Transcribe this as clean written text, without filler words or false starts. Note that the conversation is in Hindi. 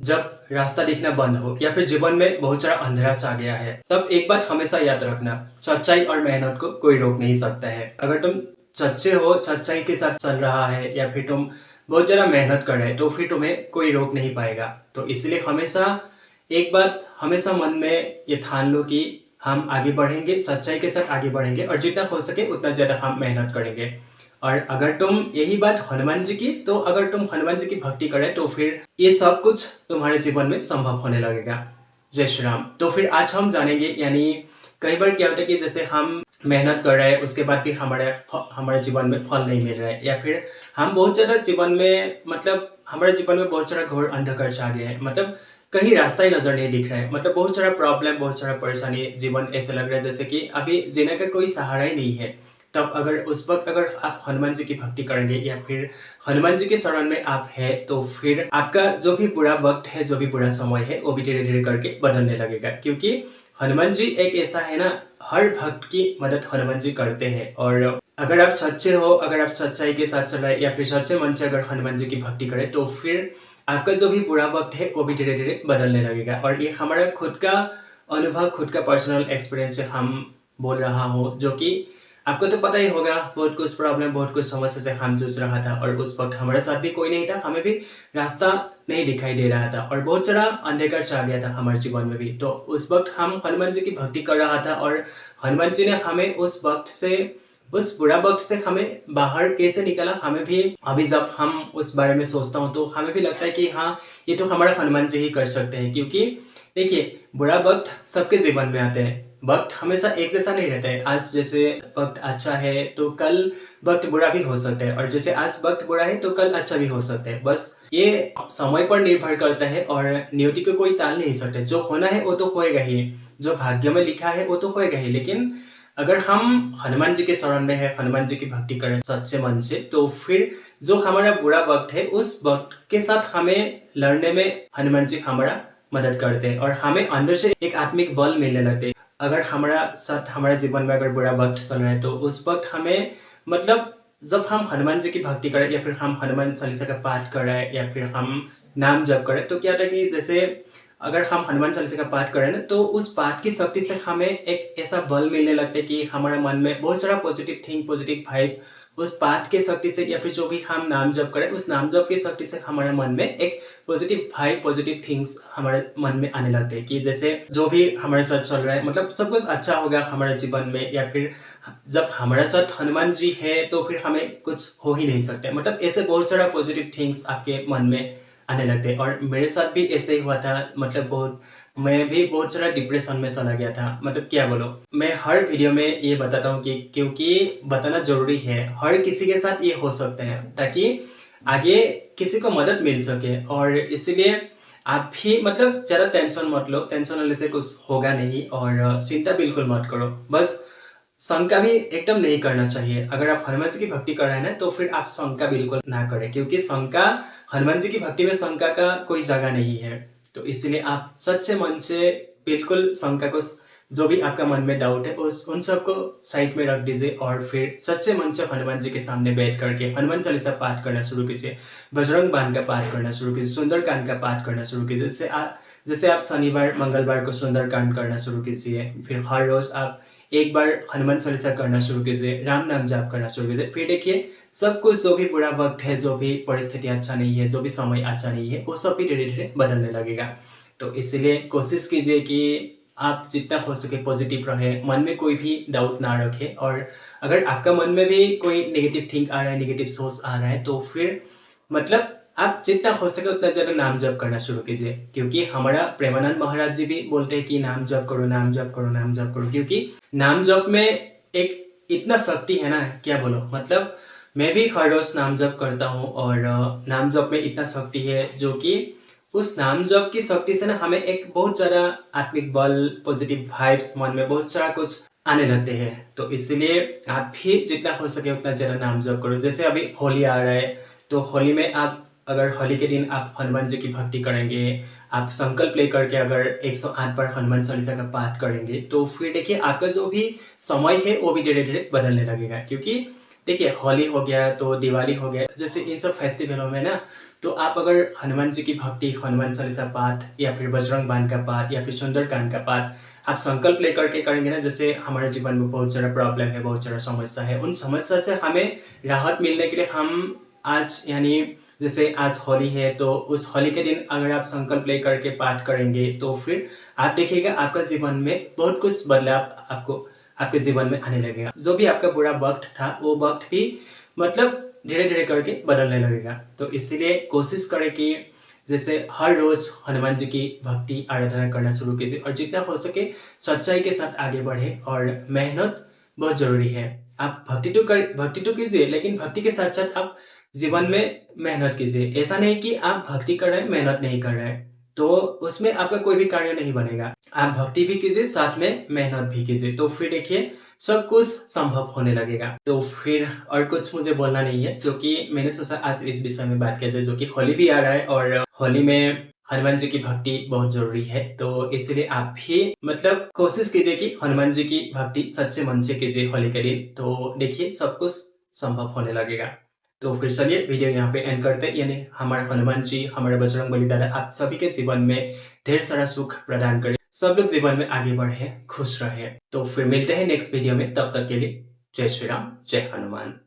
जब रास्ता दिखना बंद हो या फिर जीवन में बहुत सारा अंधेरा छा गया है, तब एक बात हमेशा याद रखना, सच्चाई और मेहनत को कोई रोक नहीं सकता है। अगर तुम सच्चे हो, सच्चाई के साथ चल रहा है या फिर तुम बहुत ज़्यादा मेहनत कर रहे हैं, तो फिर तुम्हें कोई रोक नहीं पाएगा। तो इसलिए हमेशा एक बात हमेशा मन में ये ठान लो कि हम आगे बढ़ेंगे, सच्चाई के साथ आगे बढ़ेंगे और जितना हो सके उतना ज़्यादा हम मेहनत करेंगे। और अगर तुम यही बात हनुमान जी की, तो अगर तुम हनुमान जी की भक्ति करें तो फिर ये सब कुछ तुम्हारे जीवन में संभव होने लगेगा। जय श्री राम। तो फिर आज हम जानेंगे, यानी कई बार क्या होता है कि जैसे हम मेहनत कर रहे हैं, उसके बाद भी हमारे जीवन में फल नहीं मिल रहा है, या फिर हम बहुत ज्यादा जीवन में हमारे जीवन में बहुत सारा घोर अंधकार छा गया है, कहीं रास्ता ही नजर नहीं दिख रहा है, बहुत सारा प्रॉब्लम, बहुत सारा परेशानी, जीवन ऐसा लग रहा है जैसे कि अभी जीने का कोई सहारा ही नहीं है। तब अगर उस वक्त अगर आप हनुमान जी की भक्ति करेंगे या फिर हनुमान जी के शरण में आप है, तो फिर आपका जो भी बुरा वक्त है, जो भी बुरा समय है, वो भी धीरे धीरे करके बदलने लगेगा। क्योंकि हनुमान जी एक ऐसा है ना, हर भक्त की मदद हनुमान जी करते हैं। और अगर आप सच्चे हो, अगर आप सच्चाई के साथ चलाए या फिर सच्चे मन से अगर हनुमान जी की भक्ति करें, तो फिर आपका जो भी बुरा वक्त है वो भी धीरे धीरे बदलने लगेगा। और ये हमारा खुद का अनुभव, खुद का पर्सनल एक्सपीरियंस से हम बोल रहा हूँ, जो कि आपको तो पता ही होगा, बहुत कुछ प्रॉब्लम, बहुत कुछ समस्या से हम जूझ रहा था और उस वक्त हमारे साथ भी कोई नहीं था, हमें भी रास्ता नहीं दिखाई दे रहा था और बहुत सारा अंधकार छा गया था हमारे जीवन में भी। तो उस वक्त हम हनुमान जी की भक्ति कर रहा था और हनुमान जी ने हमें उस वक्त से, उस बुरा वक्त से हमें बाहर कैसे निकाला, हमें भी अभी जब हम उस बारे में सोचता हूँ तो हमें भी लगता है कि हाँ, ये तो हमारा हनुमान जी ही कर सकते हैं। क्योंकि देखिए, बुरा वक्त सबके जीवन में आते हैं, वक्त हमेशा एक जैसा नहीं रहता है। आज जैसे वक्त अच्छा है तो कल वक्त बुरा भी हो सकता है, और जैसे आज वक्त बुरा है तो कल अच्छा भी हो सकता है। बस ये समय पर निर्भर करता है और नियति को कोई टाल नहीं सकते। जो होना है वो तो होएगा ही, जो भाग्य में लिखा है वो तो होएगा ही। लेकिन अगर हम हनुमान जी के शरण में है, हनुमान जी की भक्ति करें सच्चे मन से, तो फिर जो हमारा बुरा वक्त है, उस वक्त के साथ हमें लड़ने में हनुमान जी हमारा मदद करते हैं और हमें अंदर से एक आत्मिक बल मिलने लगते हैं। अगर हमारा साथ, हमारे जीवन में अगर बुरा वक्त चल रहा है, तो उस वक्त हमें जब हम हनुमान जी की भक्ति करें या फिर हम हनुमान चालीसा का पाठ करें या फिर हम नाम जप करें, तो क्या होता है कि जैसे अगर हम हनुमान चालीसा का पाठ करें ना, तो उस पाठ की शक्ति से हमें एक ऐसा बल मिलने लगता है कि हमारे मन में बहुत सारा पॉजिटिव थिंक, पॉजिटिव वाइब उस पाठ के शक्ति से, या फिर जो भी हम नाम जप करें उस नाम जप की शक्ति से हमारे मन में एक पॉजिटिव वाइब, पॉजिटिव थिंग्स हमारे मन में आने लगते हैं कि जैसे जो भी हमारे साथ चल रहा है, सब कुछ अच्छा होगा हमारे जीवन में। या फिर जब हमारे साथ हनुमान जी है तो फिर हमें कुछ हो ही नहीं सकता। ऐसे बहुत सारा पॉजिटिव थिंग्स आपके मन में आने लगते हैं। और मेरे साथ भी ऐसे ही हुआ था। मैं भी बहुत सारा डिप्रेशन में चला गया था। क्या बोलो, मैं हर वीडियो में ये बताता हूँ कि क्योंकि बताना जरूरी है, हर किसी के साथ ये हो सकता है, ताकि आगे किसी को मदद मिल सके। और इसलिए आप भी ज्यादा टेंशन मत लो, टेंशन लेने से कुछ होगा नहीं। और चिंता बिल्कुल मत करो, बस शंका भी एकदम नहीं करना चाहिए। अगर आप हनुमान जी की भक्ति कर रहे हैं ना, तो फिर आप शंका बिल्कुल ना करें, क्योंकि शंका, हनुमान जी की भक्ति में शंका का कोई जगह नहीं है। तो इसलिए आप सच्चे मन से बिल्कुल शंका को, जो भी आपका मन में डाउट है, उन सबको साइड में रख दीजिए और फिर सच्चे मन से हनुमान जी के सामने बैठ करके हनुमान चालीसा पाठ करना शुरू कीजिए, बजरंग बाण का पाठ करना शुरू कीजिए, सुंदरकांड का पाठ करना शुरू कीजिए। जैसे आप शनिवार मंगलवार को सुंदरकांड करना शुरू कीजिए, फिर हर रोज आप एक बार हनुमान चालीसा करना शुरू कीजिए, राम नाम जाप करना शुरू कीजिए। फिर देखिए, सब कुछ, जो भी बुरा वक्त है, जो भी परिस्थिति अच्छा नहीं है, जो भी समय अच्छा नहीं है, वो सब भी धीरे धीरे बदलने लगेगा। तो इसलिए कोशिश कीजिए कि आप जितना हो सके पॉजिटिव रहे, मन में कोई भी डाउट ना रखे। और अगर आपका मन में भी कोई नेगेटिव थिंक आ रहा है, नेगेटिव सोच आ रहा है, तो फिर आप जितना हो सके उतना ज्यादा नाम जप करना शुरू कीजिए। क्योंकि हमारा प्रेमानंद महाराज जी भी बोलते हैं कि नाम जप करो, नाम जप करो, नाम जप करो। क्योंकि नाम जप में एक इतना शक्ति है ना, क्या बोलो। मैं भी हर रोज नाम जप करता हूँ और नाम जप में इतना शक्ति है, जो कि उस नाम जप की शक्ति से ना हमें एक बहुत ज्यादा आत्मिक बल, पॉजिटिव वाइब्स, मन में बहुत सारा कुछ आने लगते हैं। तो इसलिए आप भी जितना हो सके उतना ज्यादा नाम जप करो। जैसे अभी होली आ रहा है, तो होली में आप, अगर होली के दिन आप हनुमान जी की भक्ति करेंगे, आप संकल्प लेकर के अगर 108 बार हनुमान चालीसा का पाठ करेंगे, तो फिर देखिए आपका जो भी समय है वो भी धीरे धीरे बदलने लगेगा। क्योंकि देखिए, होली हो गया तो दिवाली हो गया, जैसे इन सब फेस्टिवलों में ना तो आप अगर हनुमान जी की भक्ति, हनुमान चालीसा पाठ या फिर बजरंग बाण का पाठ या फिर सुंदरकांड का पाठ आप संकल्प लेकर के करेंगे ना, जैसे हमारे जीवन में बहुत सारा प्रॉब्लम है, बहुत सारा समस्या है, उन समस्या से हमें राहत मिलने के लिए हम आज यानी जैसे आज होली है तो उस होली के दिन अगर आप संकल्प लेकर के पाठ करेंगे तो फिर आप देखिएगा आपका जीवन में बहुत कुछ बदलाव आपको आपके जीवन में आने लगेगा। जो भी आपका बुरा वक्त था वो वक्त भी मतलब धीरे धीरे करके बदलने लगेगा। तो इसीलिए कोशिश करें कि जैसे हर रोज हनुमान जी की भक्ति आराधना करना शुरू कीजिए और जितना हो सके सच्चाई के साथ आगे बढ़े। और मेहनत बहुत जरूरी है। आप भक्ति तो कीजिए, लेकिन भक्ति के साथ साथ आप जीवन में मेहनत कीजिए। ऐसा नहीं कि आप भक्ति कर रहे हैं मेहनत नहीं कर रहे हैं, तो उसमें आपका कोई भी कार्य नहीं बनेगा। आप भक्ति भी कीजिए साथ में मेहनत भी कीजिए, तो फिर देखिए सब कुछ संभव होने लगेगा। तो फिर और कुछ मुझे बोलना नहीं है, जो कि मैंने सोचा आज इस विषय में बात किया जाए, जो कि होली भी आ रहा है और होली में हनुमान जी की भक्ति बहुत जरूरी है। तो इसलिए आप भी मतलब कोशिश कीजिए कि हनुमान जी की भक्ति सच्चे मन से कीजिए होली के दिन, तो देखिए सब कुछ संभव होने लगेगा। तो फिर चलिए वीडियो यहाँ पे एंड करते हैं। यानी हमारे हनुमान जी, हमारे बजरंगबली दादा आप सभी के जीवन में ढेर सारा सुख प्रदान करें, सब लोग जीवन में आगे बढ़े, खुश रहे। तो फिर मिलते हैं नेक्स्ट वीडियो में, तब तक के लिए जय श्री राम, जय हनुमान।